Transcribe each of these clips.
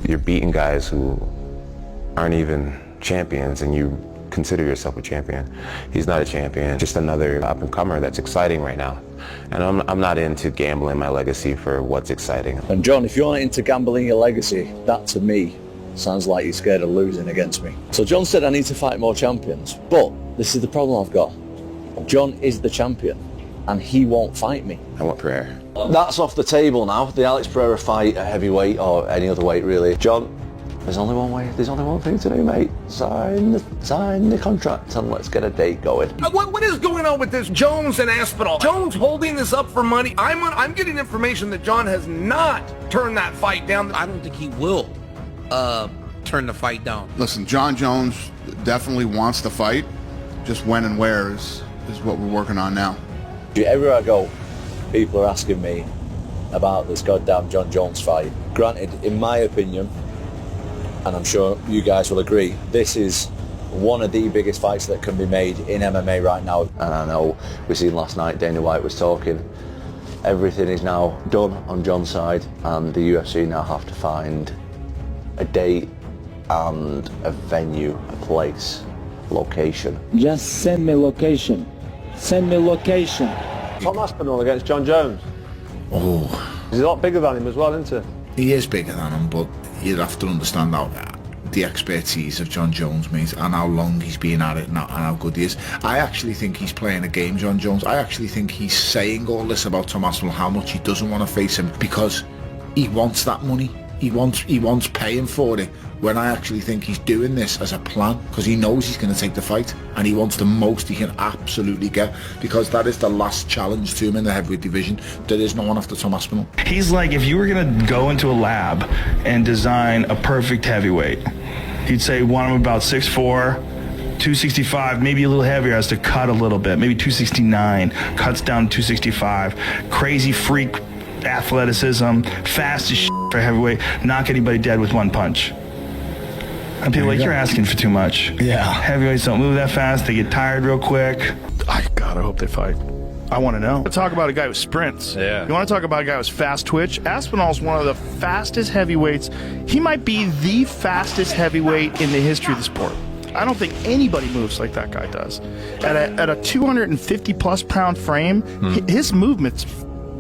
you're beating guys who aren't even champions, and you consider yourself a champion. He's not a champion, just another up-and-comer that's exciting right now. And I'm not into gambling my legacy for what's exciting. And John, if you're not into gambling your legacy, that to me sounds like you're scared of losing against me. So John said I need to fight more champions, but this is the problem I've got. John is the champion, and he won't fight me. I want Pereira. That's off the table now. The Alex Pereira fight at heavyweight, or any other weight really. John, there's only one way. There's only one thing to do, mate. Sign the contract and let's get a date going. What is going on with this Jones and Aspinall? Jones holding this up for money. I'm getting information that Jon has not turned that fight down. I don't think he will turn the fight down. Listen, Jon Jones definitely wants to fight. Just when and where is what we're working on now. Everywhere I go, people are asking me about this goddamn Jon Jones fight. Granted, in my opinion, and I'm sure you guys will agree, this is one of the biggest fights that can be made in MMA right now. And I know we seen last night Dana White was talking. Everything is now done on Jon's side, and the UFC now have to find a date and a venue, a place, location. Just send me location. Send me location. Tom Aspinall against Jon Jones. Oh. He's a lot bigger than him as well, isn't he? He is bigger than him, but you'd have to understand how the expertise of Jon Jones, mate, and how long he's been at it and how good he is. I actually think he's playing a game, Jon Jones. I actually think he's saying all this about Tom Aspinall, how much he doesn't want to face him because he wants that money. He wants paying for it, when I actually think he's doing this as a plan because he knows he's going to take the fight and he wants the most he can absolutely get, because that is the last challenge to him in the heavyweight division. There is no one after Tom Aspinall. He's like, if you were going to go into a lab and design a perfect heavyweight, you'd say want him about 6'4", 265, maybe a little heavier, has to cut a little bit, maybe 269, cuts down to 265, crazy freak athleticism, fast as shit for heavyweight, knock anybody dead with one punch. And people are like, you're asking for too much. Yeah. Heavyweights don't move that fast, they get tired real quick. God, I hope they fight. I want to know. Let's talk about a guy who sprints. Yeah. You want to talk about a guy who's fast twitch? Aspinall's one of the fastest heavyweights. He might be the fastest heavyweight in the history of the sport. I don't think anybody moves like that guy does. At a 250-plus pound frame, his movement's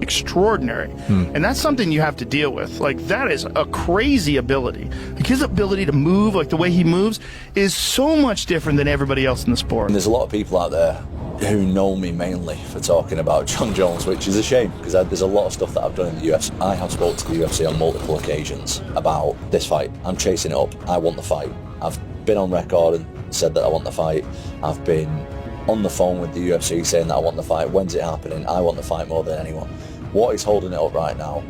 extraordinary. And that's something you have to deal with. Like, that is a crazy ability. Like, his ability to move, like the way he moves, is so much different than everybody else in the sport. And there's a lot of people out there who know me mainly for talking about Jon Jones, which is a shame because there's a lot of stuff that I've done in the UFC. I have spoken to the UFC on multiple occasions about this fight. I'm chasing it up. I want the fight. I've been on record and said that I want the fight. I've been on the phone with the UFC saying that I want the fight. When's it happening? I want the fight more than anyone. What is holding it up right now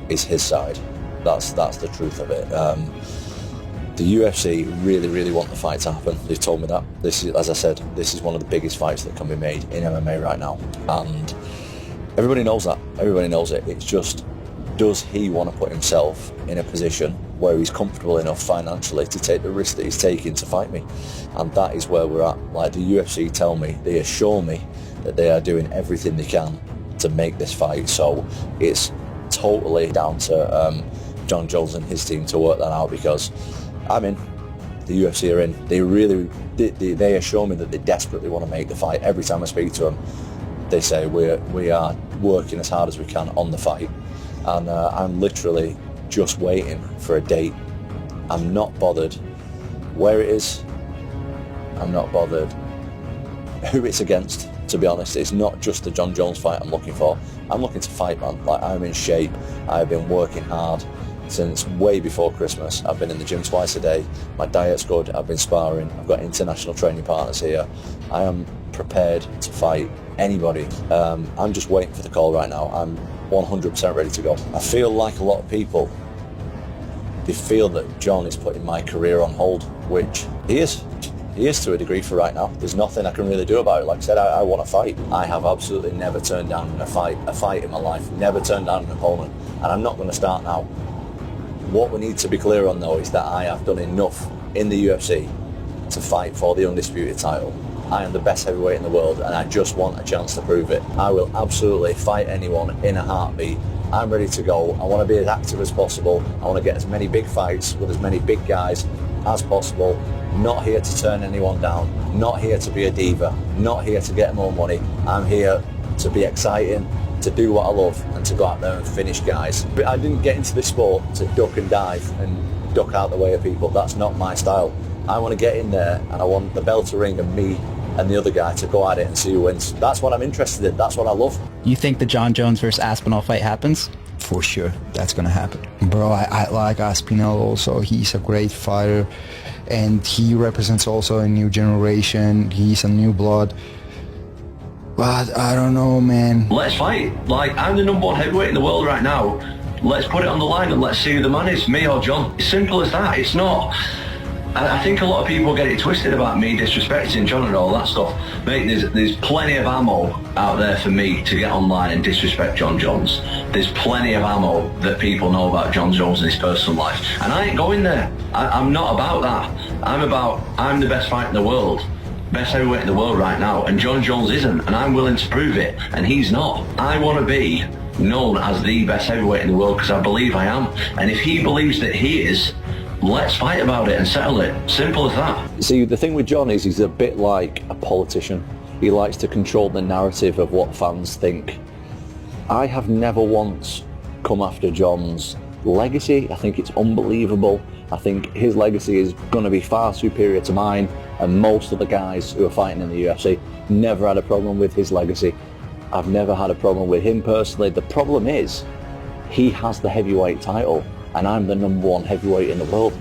is his side. That's the truth of it. The UFC really want the fight to happen. They've told me that. This is, as I said, this is one of the biggest fights that can be made in MMA right now. And everybody knows that. Everybody knows it. It's just, does he want to put himself in a position where he's comfortable enough financially to take the risk that he's taking to fight me? And that is where we're at. Like, the UFC tell me, they assure me that they are doing everything they can to make this fight. So it's totally down to Jon Jones and his team to work that out, because I'm in, the UFC are in. They assure me that they desperately want to make the fight. Every time I speak to them, they say we are working as hard as we can on the fight, and I'm literally just waiting for a date. I'm not bothered where it is. I'm not bothered who it's against. To be honest, it's not just the Jon Jones fight I'm looking for. I'm looking to fight, man. Like, I'm in shape. I've been working hard since way before Christmas. I've been in the gym twice a day. My diet's good. I've been sparring. I've got international training partners here. I am prepared to fight anybody. I'm just waiting for the call right now. I'm 100% ready to go. I feel like a lot of people, they feel that Jon is putting my career on hold, which he is. He is to a degree for right now. There's nothing I can really do about it. Like I said, I want to fight. I have absolutely never turned down a fight in my life. Never turned down an opponent. And I'm not going to start now. What we need to be clear on, though, is that I have done enough in the UFC to fight for the undisputed title. I am the best heavyweight in the world, and I just want a chance to prove it. I will absolutely fight anyone in a heartbeat. I'm ready to go. I want to be as active as possible. I want to get as many big fights with as many big guys as possible. Not here to turn anyone down. Not here to be a diva. Not here to get more money. I'm here to be exciting, to do what I love, and to go out there and finish guys. But I didn't get into this sport to duck and dive and duck out the way of people. That's not my style. I want to get in there, and I want the bell to ring and me and the other guy to go at it and see who wins. That's what I'm interested in. That's what I love. You think the Jon Jones versus Aspinall fight happens? For sure, that's gonna happen. Bro, I like Aspinall also. He's a great fighter, and he represents also a new generation. He's a new blood. But I don't know, man. Let's fight. Like, I'm the #1 heavyweight in the world right now. Let's put it on the line and let's see who the man is, me or Jon. It's simple as that. It's not... I think a lot of people get it twisted about me disrespecting Jon and all that stuff. Mate, there's plenty of ammo out there for me to get online and disrespect Jon Jones. There's plenty of ammo that people know about Jon Jones and his personal life. And I ain't going there. I'm not about that. I'm the best fighter in the world. Best heavyweight in the world right now. And Jon Jones isn't. And I'm willing to prove it. And he's not. I want to be known as the best heavyweight in the world because I believe I am. And if he believes that he is, let's fight about it and settle it. Simple as that. See, the thing with Jon is he's a bit like a politician. He likes to control the narrative of what fans think. I have never once come after Jon's legacy. I think it's unbelievable. I think his legacy is going to be far superior to mine, and most of the guys who are fighting in the UFC never had a problem with his legacy. I've never had a problem with him personally. The problem is he has the heavyweight title, and I'm the #1 heavyweight in the world.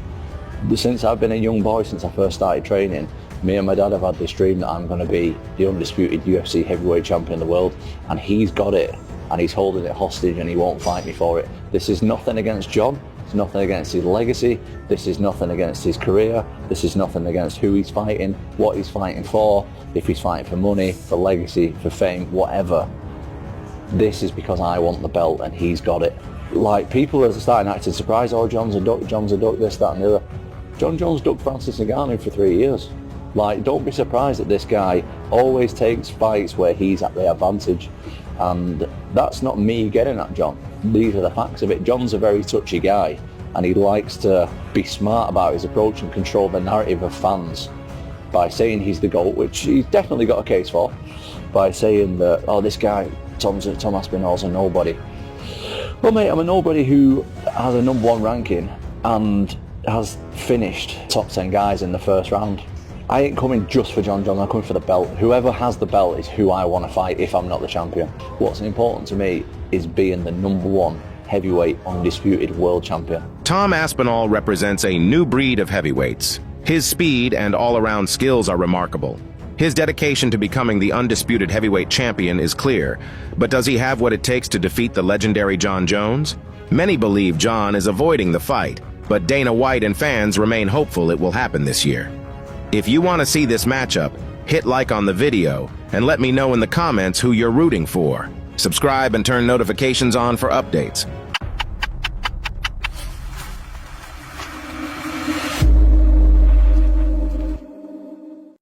Since I've been a young boy, since I first started training, me and my dad have had this dream that I'm going to be the undisputed UFC heavyweight champion in the world, and he's got it, and he's holding it hostage, and he won't fight me for it. This is nothing against Jon. It's nothing against his legacy. This is nothing against his career. This is nothing against who he's fighting, what he's fighting for, if he's fighting for money, for legacy, for fame, whatever. This is because I want the belt, and he's got it. Like, people are starting acting surprised, oh, Jon's a duck, this, that and the other. Jon Jones ducked Francis Ngannou for 3 years. Like, don't be surprised that this guy always takes fights where he's at the advantage. And that's not me getting at Jon. These are the facts of it. Jon's a very touchy guy, and he likes to be smart about his approach and control the narrative of fans by saying he's the GOAT, which he's definitely got a case for, by saying that, oh, this guy, Tom Aspinall's a nobody. Well, mate, I'm a nobody who has a #1 ranking and has finished top 10 guys in the first round. I ain't coming just for Jon Jones, I'm coming for the belt. Whoever has the belt is who I want to fight if I'm not the champion. What's important to me is being the #1 heavyweight undisputed world champion. Tom Aspinall represents a new breed of heavyweights. His speed and all-around skills are remarkable. His dedication to becoming the undisputed heavyweight champion is clear, but does he have what it takes to defeat the legendary Jon Jones? Many believe Jon is avoiding the fight, but Dana White and fans remain hopeful it will happen this year. If you want to see this matchup, hit like on the video and let me know in the comments who you're rooting for. Subscribe and turn notifications on for updates.